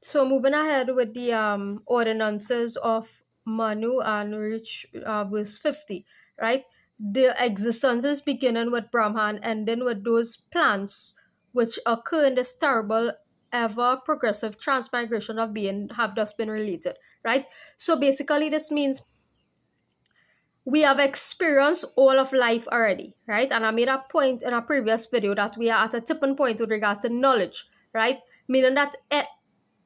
So moving ahead with the ordinances of Manu and reach verse 50, right? The existences beginning with Brahma and ending with those plants which occur in this terrible ever progressive transmigration of being have thus been related, right? So basically this means we have experienced all of life already, right? And I made a point in a previous video that we are at a tipping point with regard to knowledge, right? Meaning that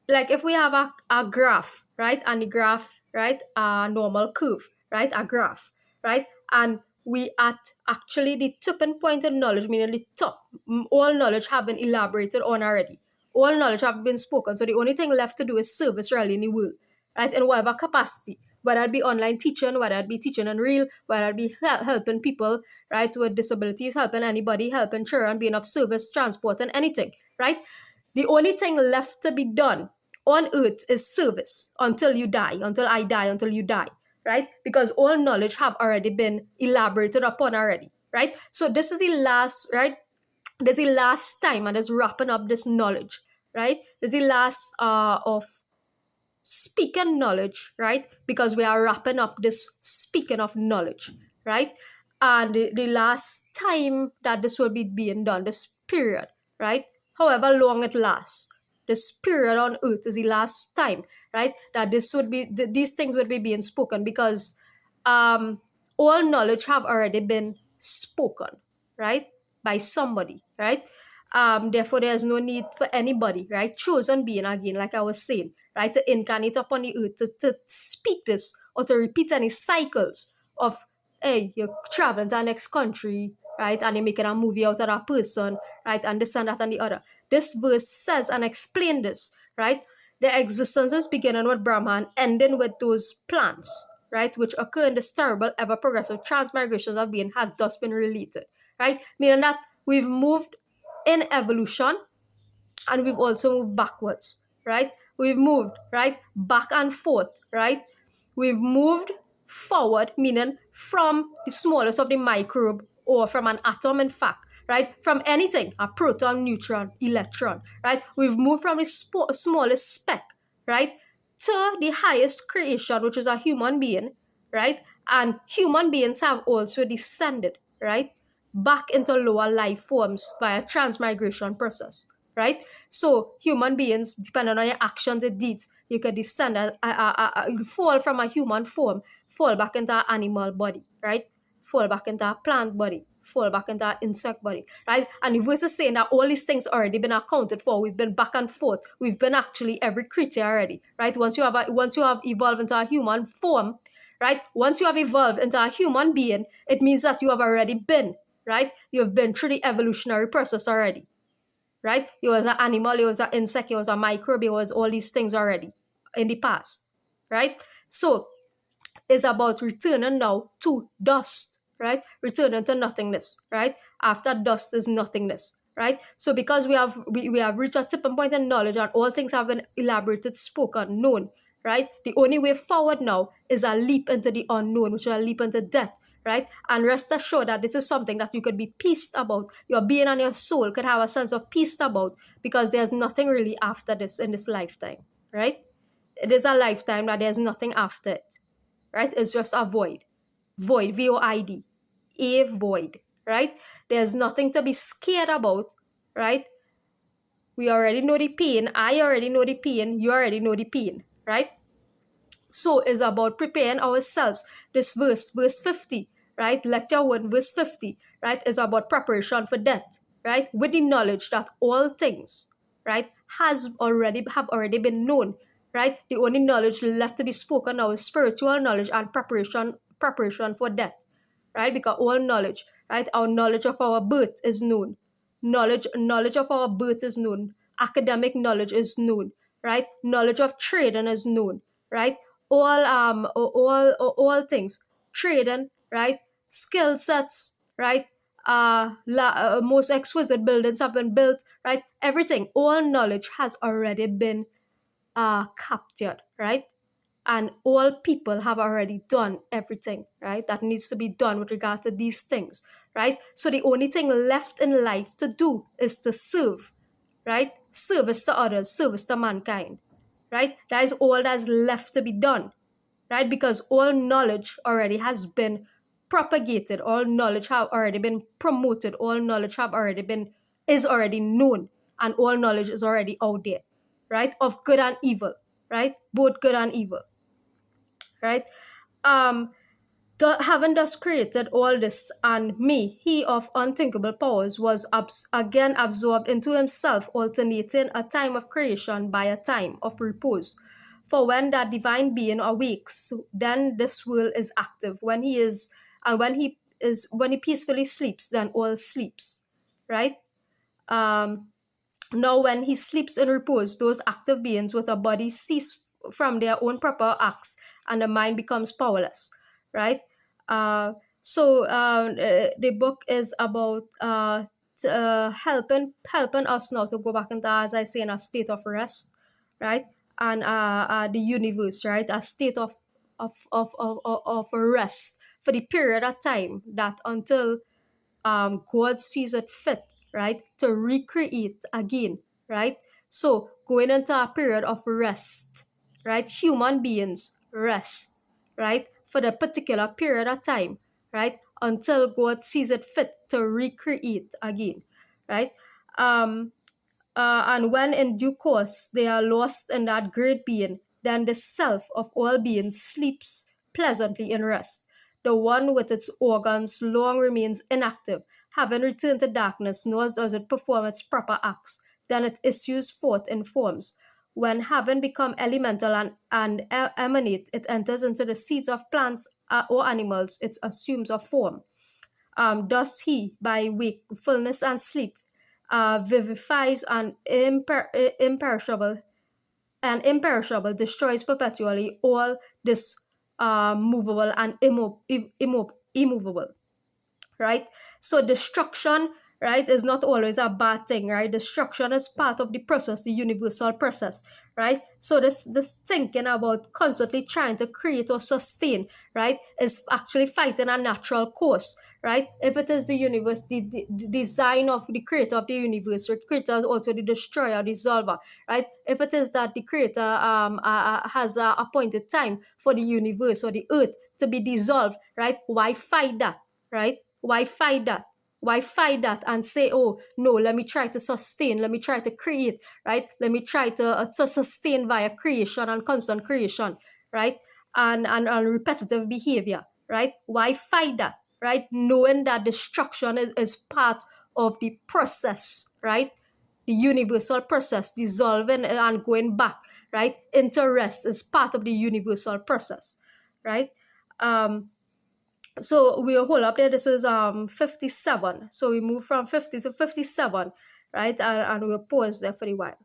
like if we have a graph, right, and the graph, right, a normal curve, right, a graph, right, and we at actually the tipping point of knowledge, meaning the top, all knowledge have been elaborated on already, all knowledge have been spoken, so the only thing left to do is service really in the world, right, in whatever capacity, whether it be online teaching, whether it be teaching in real, whether it be helping people, right, with disabilities, helping anybody, helping children, being of service, transporting, anything, right. The only thing left to be done on earth is service until you die, until I die, until you die, right? Because all knowledge have already been elaborated upon already, right? So this is the last, right? This is the last time and is wrapping up this knowledge, right? This is the last of speaking knowledge, right? Because we are wrapping up this speaking of knowledge, right? And the last time that this will be being done, this period, right? However long it lasts, this period on earth is the last time, right? That this would be these things would be being spoken because all knowledge have already been spoken, right? By somebody, right? Therefore, there's no need for anybody, right? Chosen being again, like I was saying, right? To incarnate upon the earth, to speak this or to repeat any cycles of, hey, you're traveling to the next country, right? And you're making a movie out of that person, right? And this and that and the other. This verse says and explains this, right? The existences beginning with Brahma and ending with those plants, right? Which occur in this terrible, ever progressive transmigration of being has thus been related, right? Meaning that we've moved in evolution and we've also moved backwards, right? We've moved, right? Back and forth, right? We've moved forward, meaning from the smallest of the microbe or from an atom, in fact, right? From anything, a proton, neutron, electron, right? We've moved from the smallest speck, right? To the highest creation, which is a human being, right? And human beings have also descended, right? Back into lower life forms via transmigration process, right? So human beings, depending on your actions and deeds, you could descend, fall from a human form, fall back into an animal body, right? Fall back into a plant body, fall back into an insect body, right? And the verse is saying that all these things already been accounted for. We've been back and forth. We've been actually every creature already, right? Once you have evolved into a human form, right? Once you have evolved into a human being, it means that you have already been, right? You have been through the evolutionary process already, right? You was an animal, you was an insect, you was a microbe, you was all these things already in the past, right? So it's about returning now to dust, right? Returning to nothingness, right? After dust is nothingness, right? So because we have reached a tipping point in knowledge and all things have been elaborated, spoken, known, right? The only way forward now is a leap into the unknown, which is a leap into death, right? And rest assured that this is something that you could be peaced about. Your being and your soul could have a sense of peace about because there's nothing really after this in this lifetime, right? It is a lifetime that there's nothing after it, right? It's just a void. Void, VOID. A void, right? There's nothing to be scared about, right? We already know the pain. I already know the pain. You already know the pain, right? So it's about preparing ourselves. This verse 50, right? Lecture 1, verse 50, right? Is about preparation for death, right? With the knowledge that all things, right, have already been known, right? The only knowledge left to be spoken now is spiritual knowledge and preparation for death, right? Because all knowledge, right? Our knowledge of our birth is known. Knowledge of our birth is known. Academic knowledge is known, right? Knowledge of trading is known, right? All things, trading, right? Skill sets, right? Most exquisite buildings have been built, right? Everything, all knowledge has already been captured, right? And all people have already done everything, right? That needs to be done with regards to these things, right? So the only thing left in life to do is to serve, right? Service to others, service to mankind, right? That is all that's left to be done, right? Because all knowledge already has been propagated, all knowledge have already been promoted, all knowledge have already been is already known, and all knowledge is already out there, right? Of good and evil, right? Both good and evil, right? Um, having thus created all this and me, he of unthinkable powers was again absorbed into himself, alternating a time of creation by a time of repose. For when that divine being awakes, then this world is active. When he is, and when he peacefully sleeps, then all sleeps, right? Um, Now, when he sleeps in repose, those active beings with a body cease from their own proper acts, and the mind becomes powerless, right? Uh, the book is about helping us now to go back into, as I say, in a state of rest, right? And the universe, right? A state of rest for the period of time that until God sees it fit, right, to recreate again, right? So going into a period of rest, right? Human beings rest, right, for the particular period of time, right, until God sees it fit to recreate again, right? Um, and when in due course they are lost in that great being, then the self of all beings sleeps pleasantly in rest. The one with its organs long remains inactive, having returned to darkness, nor does it perform its proper acts. Then it issues forth in forms. When having become elemental and emanate, it enters into the seeds of plants or animals, it assumes a form. Thus he, by wakefulness and sleep, vivifies imperishable, destroys perpetually all this movable and immovable, right? So destruction, right, is not always a bad thing, right? Destruction is part of the process, the universal process, right? So this thinking about constantly trying to create or sustain, right, is actually fighting a natural course, right? If it is the universe, the design of the creator of the universe, the creator is also the destroyer, dissolver, right? If it is that the creator has a appointed time for the universe or the earth to be dissolved, right? Why fight that, right? Why fight that? Why fight that and say, oh, no, let me try to sustain, let me try to create, right? Let me try to sustain via creation and constant creation, right? And repetitive behavior, right? Why fight that, right? Knowing that destruction is part of the process, right? The universal process, dissolving and going back, right? Into rest is part of the universal process, right? So we'll hold up there. This is 57. So we move from 50 to 57, right? And we'll pause there for a while.